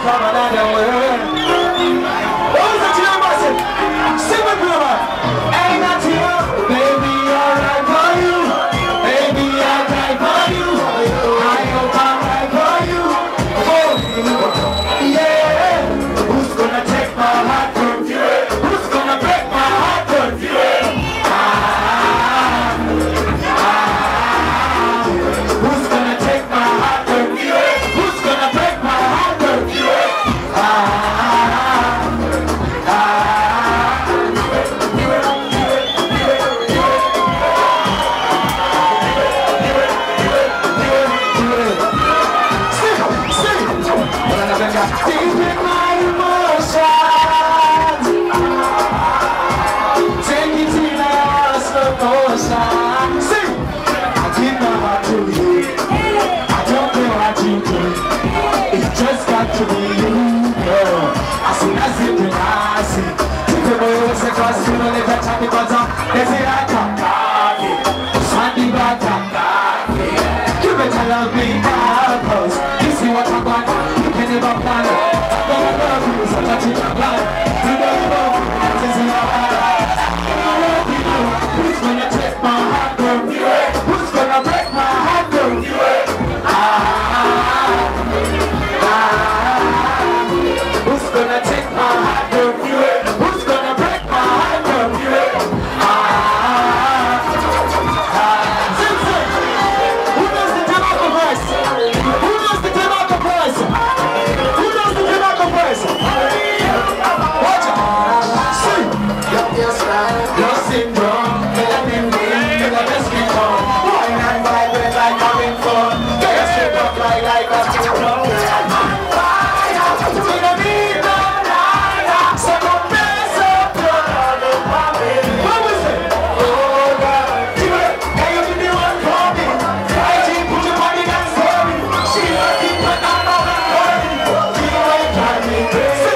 from another world. What is it you know, Marcel? Sing with me, man. Ain't nothing else, baby, I'll ride for you. Baby, I'll die for you. I hope I'll ride for you. For you, yeah. Who's gonna take my heart from you? Who's gonna break my heart from you? Who's gonna take my heart from you? Who's gonna break my heart from you? Deep in my emotions, take it in a slow motion. Sing! I give my heart to you. I don't care what you do. It just got to be you, girl. As soon as you do, I see. If you know what's the cost, you know they touch on the bottom. They say I come back. Sandy back, come back. You better love me now, cause you see what I'm going. Never plan. I'm gonna love you, so touch it up like you don't know. This is how I love you. Who's gonna take my heart from you? Who's gonna break my heart from you? Who's gonna take my heart from you? Who's gonna break my heart from you? Sing, sing. Who knows the Jamaica voice? Who knows the Jamaica voice? Watch it. See. Your syndrome. Let me win. Let us keep on. Wine and vibrate like having fun. Get a straight up like a syndrome. We don't need no liar. So don't mess up your body. What was it? Oh God. Can you be the one for me? I just put your body down slowly. She's a keeper down on the body. You ain't trying me crazy.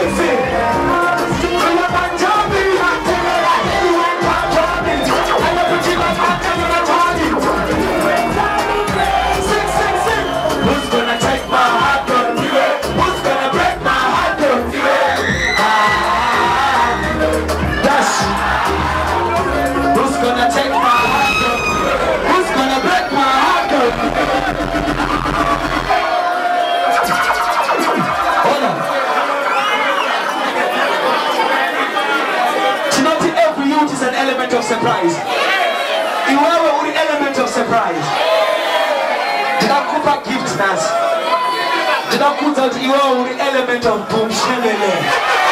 Is an element of surprise. You are with the element of surprise. Did I put a gift, Nas? Did I put out you are with the element of boom, shelele?